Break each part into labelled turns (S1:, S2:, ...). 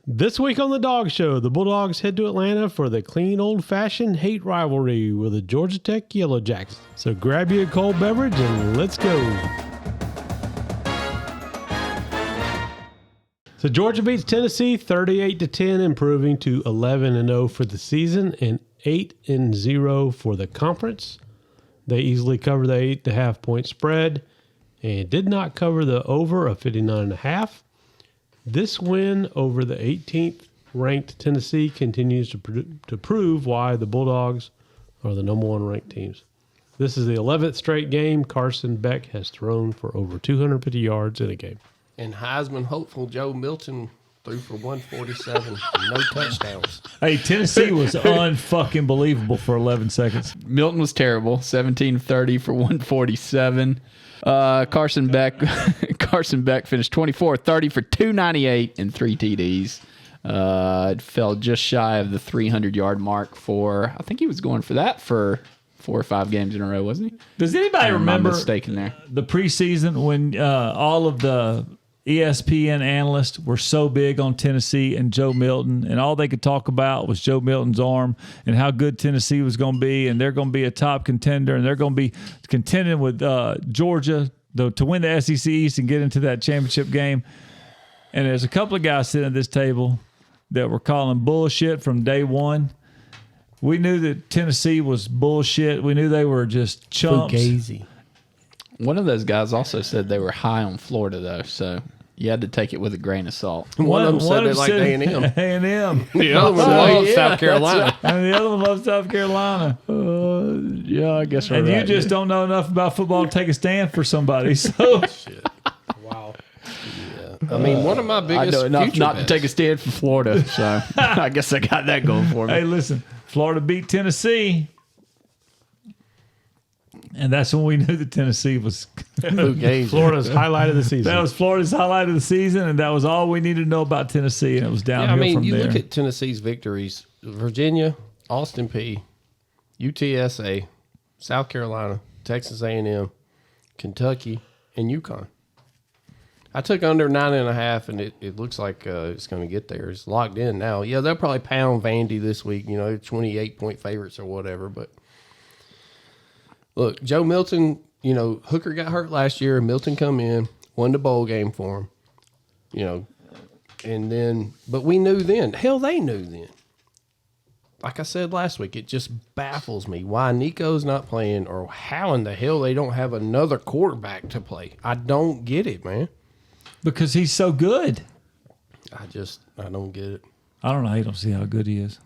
S1: This week on the Dawg Show, the Bulldogs head to Atlanta for the clean old-fashioned hate rivalry with the Georgia Tech Yellow Jackets. So grab you a cold beverage and let's go. So Georgia beats Tennessee 38-10, improving to 11-0 for the season and 8-0 for the conference. They easily cover the 8.5 point spread and did not cover the over of 59.5. This win over the 18th ranked Tennessee continues to prove why the Bulldogs are the number one ranked teams. This is the 11th straight game Carson Beck has thrown for over 250 yards in a game.
S2: And Heisman hopeful Joe Milton threw for 147, no touchdowns.
S3: Hey, Tennessee was unfucking believable for 11 seconds.
S4: Milton was terrible, 17-30 for 147. Carson Beck finished 24-30 for 298 and 3 TDs. It fell just shy of the 300-yard mark for, I think he was going for that for 4 or 5 games in a row, wasn't he?
S3: Does anybody remember
S4: mistaken there?
S3: The preseason when all of the ESPN analysts were so big on Tennessee and Joe Milton, and all they could talk about was Joe Milton's arm and how good Tennessee was going to be, and they're going to be a top contender, and they're going to be contending with Georgia to win the SEC East and get into that championship game. And there's a couple of guys sitting at this table that were calling bullshit from day one. We knew that Tennessee was bullshit. We knew they were just chumps.
S1: Fugazi.
S4: One of those guys also said they were high on Florida, though, so you had to take it with a grain of salt.
S2: One of them said they liked A&M.
S3: A&M.
S2: The other one loves South Carolina.
S3: And the other one loves South Carolina.
S4: Yeah, I guess we're
S3: And
S4: right.
S3: you just don't know enough about football to take a stand for somebody. So
S2: Shit. Wow. Yeah. I mean, one of my
S4: I
S2: biggest
S4: know enough
S2: future
S4: not
S2: bets.
S4: to take a stand for Florida, so I guess I got that going for me.
S3: hey, listen, Florida beat Tennessee. And that's when we knew that Tennessee was
S2: Fugazi.
S1: Florida's highlight of the season.
S3: that was Florida's highlight of the season, and that was all we needed to know about Tennessee, and it was downhill
S2: Yeah, I mean,
S3: from
S2: you
S3: there.
S2: look at Tennessee's victories: Virginia, Austin Peay, UTSA, South Carolina, Texas A&M, Kentucky, and UConn. I took under 9.5, and it looks like it's going to get there. It's locked in now. Yeah, they'll probably pound Vandy this week. 28-point favorites or whatever. But look, Joe Milton. Hooker got hurt last year. Milton come in, won the bowl game for him. And then, but we knew then. Hell, they knew then. Like I said last week, it just baffles me why Nico's not playing, or how in the hell they don't have another quarterback to play. I don't get it, man.
S3: Because he's so good.
S2: I don't get it.
S3: I don't know how you don't see how good he is.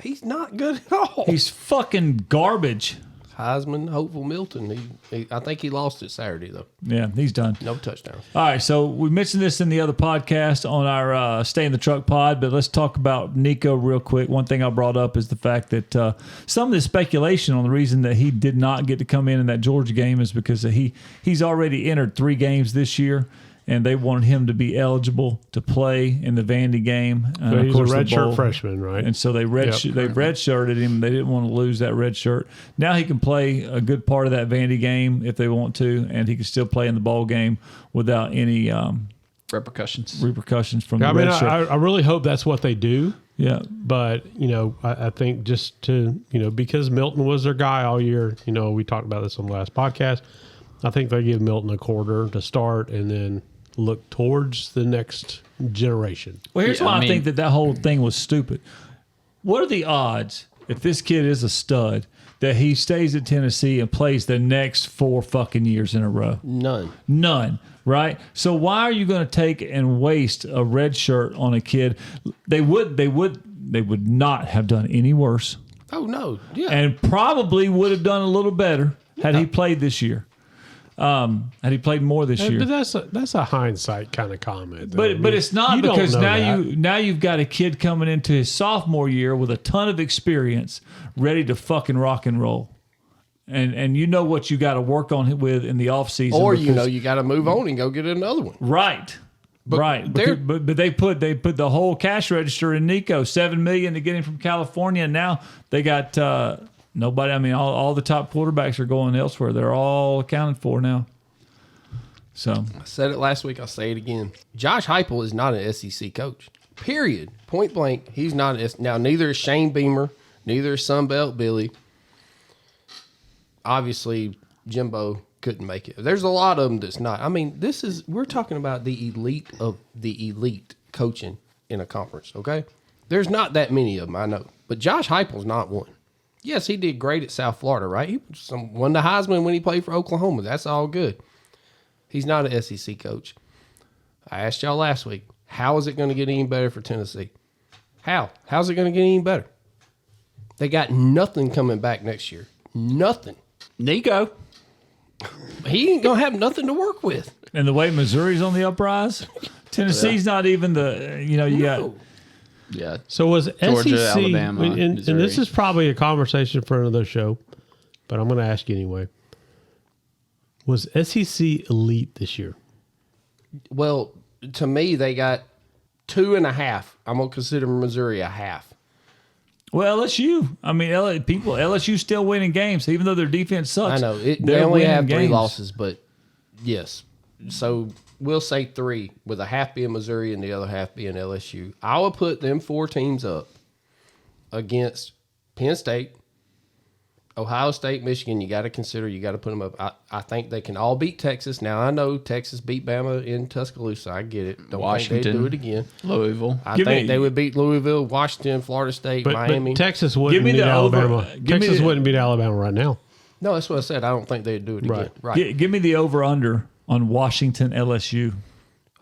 S2: He's not good at all.
S3: He's fucking garbage.
S2: Heisman, hopeful Milton. I think he lost it Saturday, though.
S3: Yeah, he's done.
S2: No touchdowns.
S3: All right, so we mentioned this in the other podcast on our Stay in the Truck pod, but let's talk about Nico real quick. One thing I brought up is the fact that some of the speculation on the reason that he did not get to come in that Georgia game is because he's already entered 3 games this year, and they wanted him to be eligible to play in the Vandy game.
S1: So he's a redshirt freshman, right?
S3: And so they redshirted him. They didn't want to lose that red shirt. Now he can play a good part of that Vandy game if they want to, and he can still play in the bowl game without any
S4: repercussions
S3: from the red shirt.
S1: I really hope that's what they do.
S3: Yeah.
S1: But, I think just to, because Milton was their guy all year, we talked about this on the last podcast. I think they give Milton a quarter to start and then look towards the next generation.
S3: Well, here's why I think that whole thing was stupid. What are the odds, if this kid is a stud, that he stays at Tennessee and plays the next 4 fucking years in a row? None, right? So why are you going to take and waste a red shirt on a kid? They would not have done any worse.
S2: Oh, no. Yeah.
S3: And probably would have done a little better had he played this year. Had he played more this year.
S1: But that's a hindsight kind of comment.
S3: But it's not, because
S1: now
S3: you've got a kid coming into his sophomore year with a ton of experience, ready to fucking rock and roll. And you know what you got to work on with in the offseason.
S2: Or you got to move on and go get another one.
S3: Right. But they put the whole cash register in Nico, $7 million to get him from California, and now they got nobody. I mean, all the top quarterbacks are going elsewhere. They're all accounted for now. So
S2: I said it last week. I'll say it again. Josh Heupel is not an SEC coach. Period. Point blank. He's not. Now, neither is Shane Beamer. Neither is Sunbelt Billy. Obviously, Jimbo couldn't make it. There's a lot of them that's not. I mean, we're talking about the elite of the elite coaching in a conference, okay? There's not that many of them, I know. But Josh Heupel's not one. Yes, he did great at South Florida, right? He won the Heisman when he played for Oklahoma. That's all good. He's not an SEC coach. I asked y'all last week, how is it going to get any better for Tennessee? How's it going to get any better? They got nothing coming back next year. Nothing.
S4: Nico.
S2: He ain't going to have nothing to work with.
S3: And the way Missouri's on the uprise, Tennessee's not even you got.
S4: Yeah.
S1: So was
S4: Georgia,
S1: SEC,
S4: Alabama,
S1: and
S4: Missouri.
S1: this is probably a conversation for another show, but I'm going to ask you anyway. Was SEC elite this year?
S2: Well, to me, they got 2.5. I'm going to consider Missouri a half.
S3: Well, LSU. I mean, LSU still winning games, even though their defense sucks.
S2: I know. They
S3: they're
S2: only
S3: winning
S2: have 3
S3: games.
S2: losses, but yes. So we'll say 3, with a half being Missouri and the other half being LSU. I would put them 4 teams up against Penn State, Ohio State, Michigan. You got to put them up. I think they can all beat Texas. Now, I know Texas beat Bama in Tuscaloosa. I get it. Don't think they'd do it again.
S4: Louisville.
S2: I think they would beat Louisville, Washington, Florida State, Miami.
S1: But Texas wouldn't beat Alabama. Texas wouldn't beat Alabama right now.
S2: No, that's what I said. I don't think they'd do it again. Right.
S3: Give me the over-under on Washington LSU.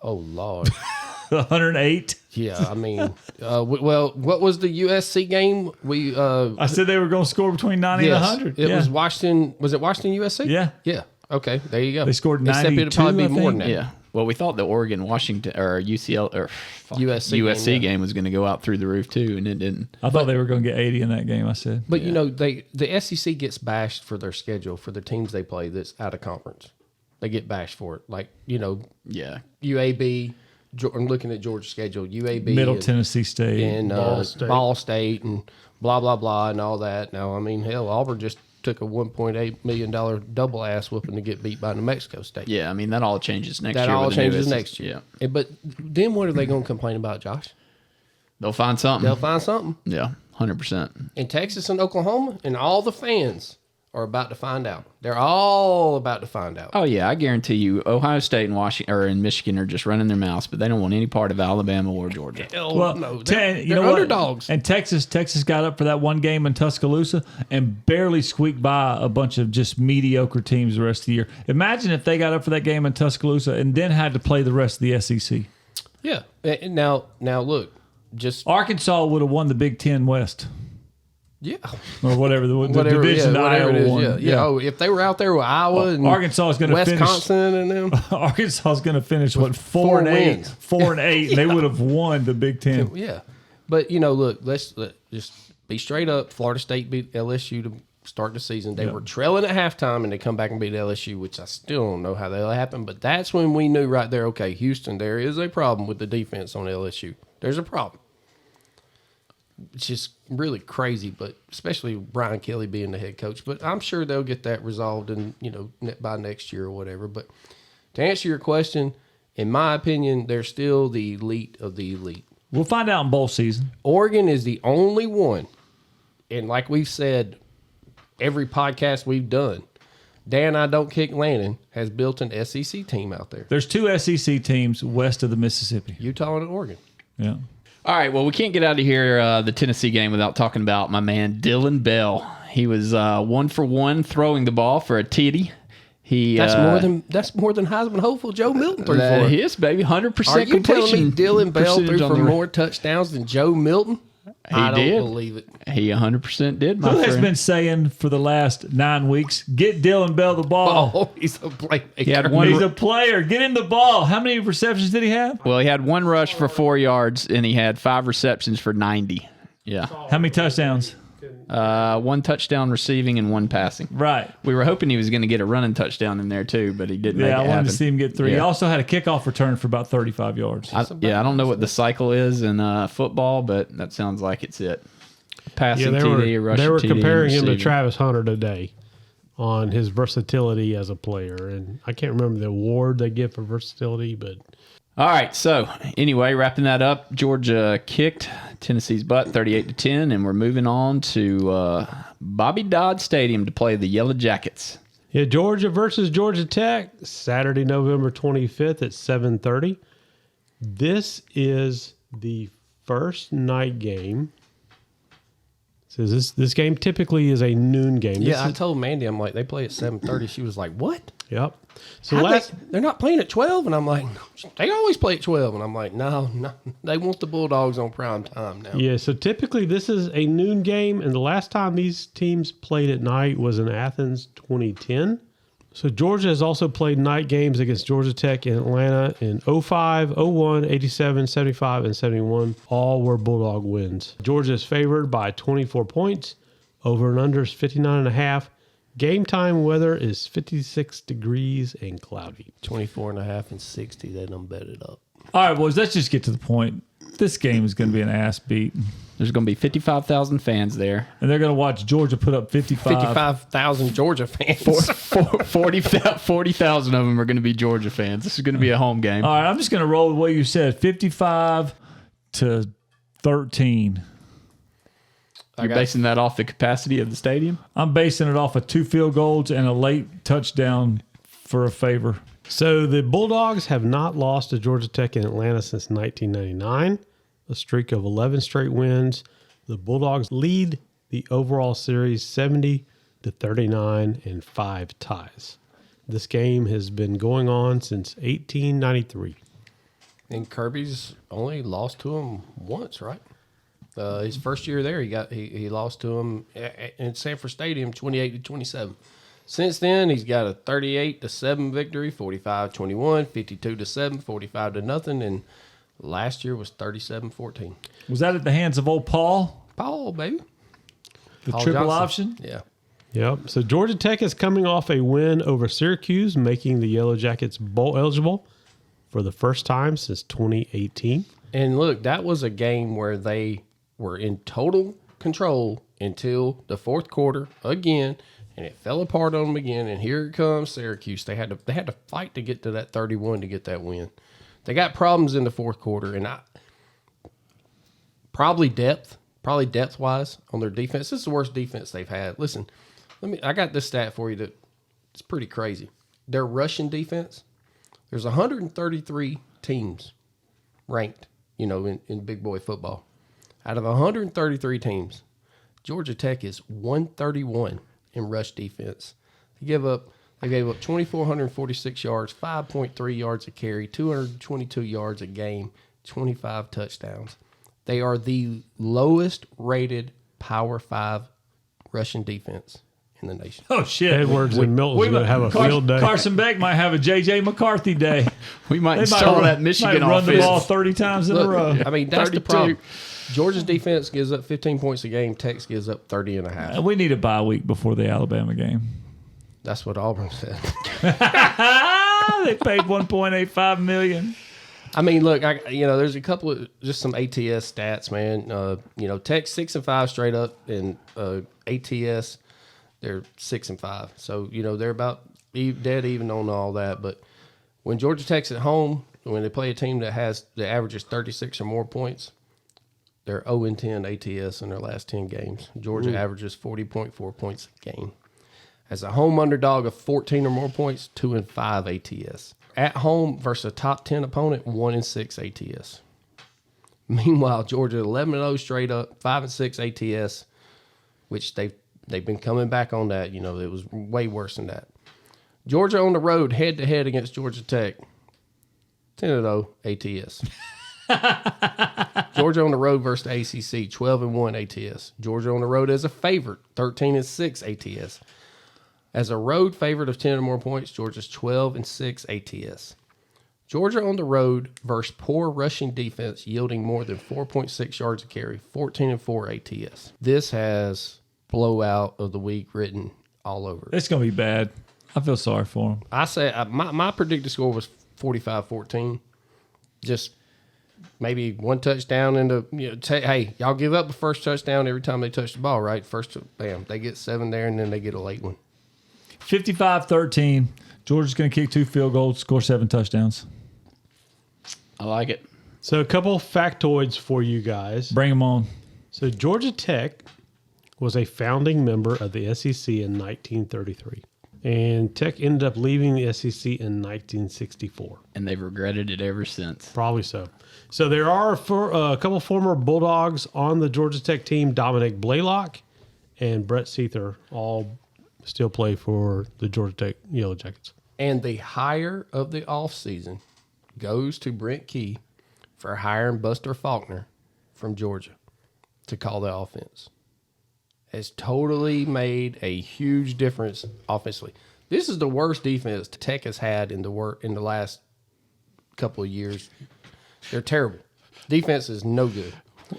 S2: Oh, Lord.
S3: 108.
S2: Yeah, I mean, well, what was the USC game?
S3: I said they were going to score between 90 and 100.
S2: It was Washington. Was it Washington USC?
S3: Yeah.
S2: Yeah. Okay, there you go.
S3: They scored
S2: Except
S3: 92,
S2: it'd probably be
S3: I
S2: more than
S3: think.
S2: that.
S4: Yeah. Well, we thought the Oregon, Washington, or UCL, or
S2: USC
S4: game was going to go out through the roof too, and it didn't.
S3: I thought they were going to get 80 in that game, I said.
S2: But, the SEC gets bashed for their schedule for the teams they play that's out of conference. They get bashed for it. Like,
S4: Yeah.
S2: UAB, I'm looking at Georgia's schedule, UAB.
S3: Middle
S2: and,
S3: Tennessee State.
S2: and Ball State and blah, blah, blah, and all that. Now, I mean, hell, Auburn just took a $1.8 million double ass whooping to get beat by New Mexico State.
S4: Yeah, I mean, that all changes next year.
S2: That all
S4: with the new
S2: changes
S4: SEC.
S2: next year. Yeah. But then what are they going to complain about, Josh?
S4: They'll find something.
S2: They'll find something.
S4: Yeah, 100%.
S2: And Texas and Oklahoma and all the fans are about to find out. They're all about to find out.
S4: Oh yeah, I guarantee you, Ohio State and Washington or in Michigan are just running their mouths, but they don't want any part of Alabama or Georgia.
S2: Hell
S3: Well,
S2: no.
S3: they're
S2: They're underdogs.
S3: And Texas got up for that one game in Tuscaloosa and barely squeaked by a bunch of just mediocre teams the rest of the year. Imagine if they got up for that game in Tuscaloosa and then had to play the rest of the SEC.
S2: Yeah. And now look, just
S3: Arkansas would have won the Big Ten West
S2: yeah,
S3: or whatever the
S2: whatever,
S3: division
S2: yeah, whatever
S3: Iowa
S2: it is.
S3: won.
S2: Yeah. Oh, if they were out there with Iowa and
S3: Arkansas is going to finish.
S2: Wisconsin and them,
S3: Arkansas is going to finish what
S2: 4
S3: 4-8,
S2: wins.
S3: 4-8. And they would have won the Big Ten.
S2: yeah. But look, let's just be straight up. Florida State beat LSU to start the season. They were trailing at halftime, and they come back and beat LSU, which I still don't know how that happened. But that's when we knew right there. Okay, Houston, there is a problem with the defense on LSU. There's a problem. It's just really crazy, but especially Brian Kelly being the head coach. But I'm sure they'll get that resolved in by next year or whatever. But to answer your question, in my opinion, they're still the elite of the elite.
S3: We'll find out in bowl season.
S2: Oregon is the only one, and like we've said, every podcast we've done, Dan I Don't Kick Lannon has built an SEC team out there.
S3: There's 2 SEC teams west of the Mississippi.
S2: Utah and Oregon.
S3: Yeah.
S4: All right, well, we can't get out of here, the Tennessee game, without talking about my man Dylan Bell. He was 1 for 1 throwing the ball for a titty.
S2: That's more than Heisman hopeful Joe Milton threw for.
S4: He is, baby, 100%
S2: Are you telling me
S4: completion
S2: Dylan Bell threw
S4: percentage on
S2: for
S4: the-
S2: more touchdowns than Joe Milton? I don't
S4: did.
S2: believe it.
S4: He 100% did, my
S3: Who has
S4: friend.
S3: been saying for the last 9 weeks, get Dylan Bell the ball.
S2: Oh, he's a playmaker.
S4: He had one.
S3: He's a player. Get him the ball. How many receptions did he have?
S4: Well, he had 1 rush for 4 yards, and he had 5 receptions for 90. Yeah.
S3: How many touchdowns?
S4: 1 touchdown receiving and 1 passing.
S3: Right.
S4: We were hoping he was going to get a running touchdown in there, too, but he didn't make it
S3: Yeah, I wanted
S4: happen.
S3: to see him get 3. He
S4: Yeah.
S3: also had a kickoff return for about 35 yards.
S4: I don't know what the cycle is in football, but that sounds like it's it. Passing TD, rushing
S1: they were
S4: TD,
S1: comparing him to
S4: receiving.
S1: Travis Hunter today on his versatility as a player, and I can't remember the award they give for versatility, but
S4: All right. So anyway, wrapping that up, Georgia kicked Tennessee's butt 38-10, and we're moving on to Bobby Dodd Stadium to play the Yellow Jackets.
S1: Yeah, Georgia versus Georgia Tech, Saturday, November 25th at 7:30. This is the first night game. So this game typically is a noon game.
S2: Yeah, I told Mandy, I'm like, they play at 7:30. She was like, what?
S1: Yep. So
S2: They're not playing at 12? And I'm like, they always play at 12. And I'm like, no, they want the Bulldogs on prime time now.
S1: Yeah, so typically this is a noon game, and the last time these teams played at night was in Athens 2010. So Georgia has also played night games against Georgia Tech in Atlanta in 05, 01, 87, 75, and 71. All were Bulldog wins. Georgia is favored by 24 points. Over and under is 59.5. Game time weather is 56 degrees and cloudy.
S2: 24.5 and 60. They done bet it up.
S3: All right, boys, let's just get to the point. This game is going to be an ass beat.
S4: There's going to be 55,000 fans there.
S3: And they're going to watch Georgia put up
S2: 55,000 Georgia fans.
S4: 40,000 of them are going to be Georgia fans. This is going to be a home game.
S3: All right, I'm just going to roll with what you said, 55-13.
S4: You're basing that off the capacity of the stadium?
S3: I'm basing it off of 2 field goals and a late touchdown for a favor.
S1: So the Bulldogs have not lost to Georgia Tech in Atlanta since 1999, a streak of 11 straight wins. The Bulldogs lead the overall series 70-39 and 5 ties. This game has been going on since 1893.
S2: And Kirby's only lost to him once, right? His first year there, he lost to him in Sanford Stadium, 28-27. Since then, he's got a 38-7 victory, 45-21, 52-7, 45-0, and last year was 37-14.
S3: Was that at the hands of old Paul?
S2: Paul, baby.
S3: The
S2: Paul
S3: triple
S2: Johnson.
S3: option?
S2: Yeah.
S1: Yep. So Georgia Tech is coming off a win over Syracuse, making the Yellow Jackets bowl eligible for the first time since 2018.
S2: And look, that was a game where they were in total control until the fourth quarter again, and it fell apart on them again. And here it comes Syracuse. They had to fight to get to that 31 to get that win. They got problems in the fourth quarter, and probably depth wise on their defense. This is the worst defense they've had. Listen, I got this stat for you that it's pretty crazy. Their rushing defense, there's 133 teams ranked, in big boy football. Out of 133 teams, Georgia Tech is 131 in rush defense. They gave up 2,446 yards, 5.3 yards a carry, 222 yards a game, 25 touchdowns. They are the lowest rated Power 5 rushing defense in the nation.
S3: Oh, shit.
S1: Edwards and Milton's going to have a field day.
S3: Carson Beck might have a J.J. McCarthy day.
S4: We might install that Michigan
S3: might run
S4: offense.
S3: the ball 30 times in a row.
S2: I mean, that's
S4: 32.
S2: the problem. Georgia's defense gives up 15 points a game. Tech's gives up 30.5.
S3: We need a bye week before the Alabama game.
S2: That's what Auburn said.
S3: They paid $1.85 million.
S2: I mean, look, there's a couple of just some ATS stats, man. Tech 6-5 straight up, and ATS they're 6-5. So they're about dead even on all that. But when Georgia Tech's at home, when they play a team that averages 36 or more points, they're 0-10 ATS in their last 10 games. Georgia averages 40.4 points a game. As a home underdog of 14 or more points, 2-5 ATS. At home versus a top 10 opponent, 1-6 ATS. Meanwhile, Georgia 11-0 straight up, 5-6 ATS, which they've been coming back on that. It was way worse than that. Georgia on the road, head to head against Georgia Tech, 10-0 ATS. Georgia on the road versus the ACC, 12-1 ATS. Georgia on the road as a favorite, 13-6 ATS. As a road favorite of 10 or more points, Georgia's 12-6 ATS. Georgia on the road versus poor rushing defense, yielding more than 4.6 yards a carry, 14-4 ATS. This has blowout of the week written all over it.
S3: It's going to be bad. I feel sorry for them.
S2: I say my predicted score was 45-14. Just maybe one touchdown into hey, y'all give up the first touchdown every time they touch the ball, right? First, bam, they get 7 there, and then they get a late one.
S3: 55-13. Georgia's going to kick 2 field goals, score 7 touchdowns.
S4: I like it.
S1: So a couple factoids for you guys.
S3: Bring them on.
S1: So Georgia Tech was a founding member of the SEC in 1933. And Tech ended up leaving the SEC in 1964.
S4: And they've regretted it ever since.
S1: Probably so. So there are a couple former Bulldogs on the Georgia Tech team. Dominic Blaylock and Brett Seether all still play for the Georgia Tech Yellow Jackets.
S2: And the hire of the offseason goes to Brent Key for hiring Buster Faulkner from Georgia to call the offense. Has totally made a huge difference offensively. This is the worst defense Tech has had in the last couple of years. They're terrible. Defense is no good.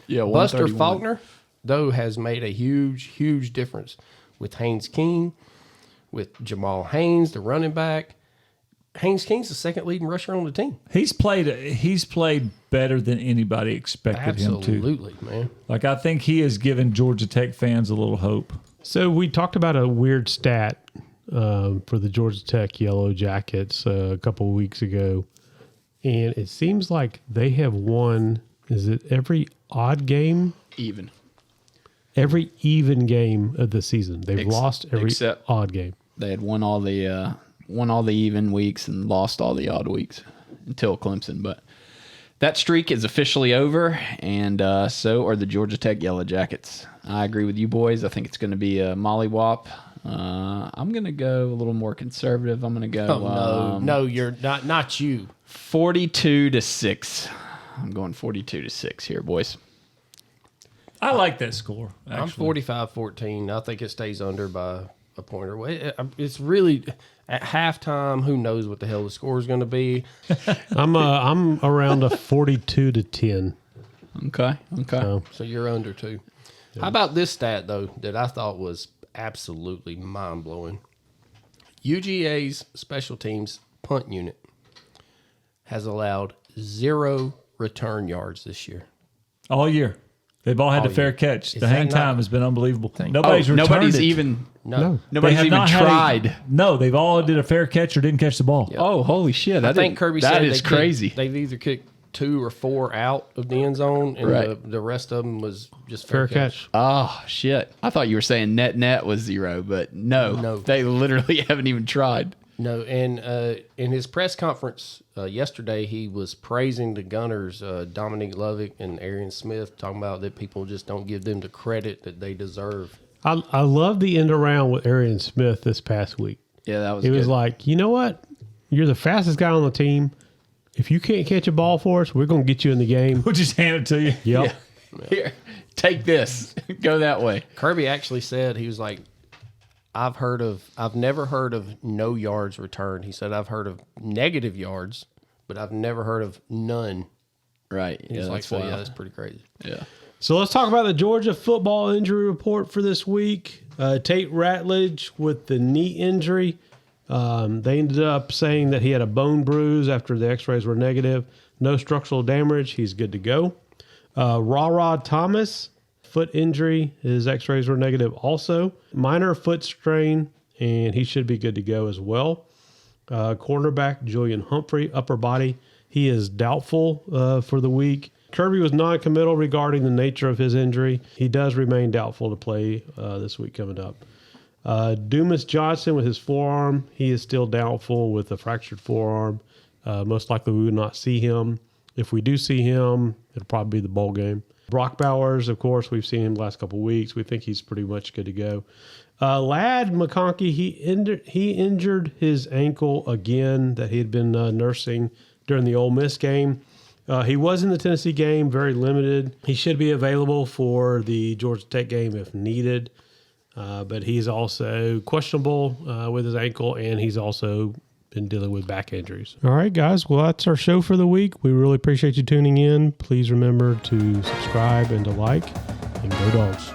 S4: Yeah,
S2: Buster Faulkner, though, has made a huge, huge difference with Haynes King, with Jamal Haynes, the running back. Haynes King's the second leading rusher on the team.
S3: He's played better than anybody expected him to.
S2: Absolutely, man.
S3: Like, I think he has given Georgia Tech fans a little hope.
S1: So we talked about a weird stat for the Georgia Tech Yellow Jackets a couple of weeks ago. And it seems like they have won, is it every odd game?
S4: Even.
S1: Every even game of the season. They've lost every
S4: except
S1: odd game.
S4: They had won all the even weeks and lost all the odd weeks until Clemson. But that streak is officially over, and so are the Georgia Tech Yellow Jackets. I agree with you boys. I think it's going to be a mollywop. I'm going to go a little more conservative. I'm going to go.
S2: No, you're not you.
S4: 42-6. I'm going 42-6 here, boys.
S3: I like that score. Actually.
S2: I'm 45-14. I think it stays under by a point or way. It's really at halftime. Who knows what the hell the score is going to be?
S1: I'm around a 42-10.
S4: Okay.
S2: So you're under too. How about this stat though that I thought was absolutely mind blowing? UGA's special teams punt unit has allowed 0 return yards this year.
S3: All year. They've all had
S2: All
S3: a fair
S2: year.
S3: catch.
S2: Is
S3: The
S2: that
S3: hang
S2: not-
S3: time has been unbelievable. Nobody's returned
S4: nobody's
S3: it.
S4: even.
S2: No.
S3: They
S4: Nobody's
S3: have
S4: even
S3: not had
S4: tried.
S3: No, they've all did a fair catch or didn't catch the ball.
S4: Oh, holy shit!
S2: I think Kirby said
S4: that is crazy.
S2: They've either kicked 2 or 4 out of the end zone, and
S4: Right.
S2: the rest of them was just
S1: Fair catch.
S4: Oh shit! I thought you were saying net was 0, but no, they literally haven't even tried.
S2: No, and in his press conference yesterday, he was praising the Gunners, Dominique Lovick and Arian Smith, talking about that people just don't give them the credit that they deserve.
S1: I love the end around with Arian Smith this past week.
S4: Yeah, that was.
S1: It
S4: good.
S1: was like, you know what? You're the fastest guy on the team. If you can't catch a ball for us, we're going to get you in the game.
S3: We'll just hand it to you.
S1: Yep.
S4: Here, take this. Go that way.
S2: Kirby actually said, he was like, I've never heard of no yards returned. He said, I've heard of negative yards, but I've never heard of none.
S4: Right.
S2: He's
S4: Yeah,
S2: like,
S4: that's
S2: so yeah,
S4: wild.
S2: that's pretty crazy.
S4: Yeah.
S1: So let's talk about the Georgia football injury report for this week. Tate Ratledge with the knee injury. They ended up saying that he had a bone bruise after the x-rays were negative. No structural damage. He's good to go. Rod Thomas, foot injury. His x-rays were negative also. Minor foot strain, and he should be good to go as well. Cornerback Julian Humphrey, upper body. He is doubtful for the week. Kirby was non-committal regarding the nature of his injury. He does remain doubtful to play this week coming up. Dumas Johnson with his forearm. He is still doubtful with a fractured forearm. Most likely we would not see him. If we do see him, it'll probably be the bowl game. Brock Bowers, of course, we've seen him the last couple of weeks. We think he's pretty much good to go. Ladd McConkey, he injured his ankle again that he had been nursing during the Ole Miss game. He was in the Tennessee game, very limited. He should be available for the Georgia Tech game if needed. But he's also questionable with his ankle, and he's also been dealing with back injuries. All right, guys. Well, that's our show for the week. We really appreciate you tuning in. Please remember to subscribe and to like, and go Dogs.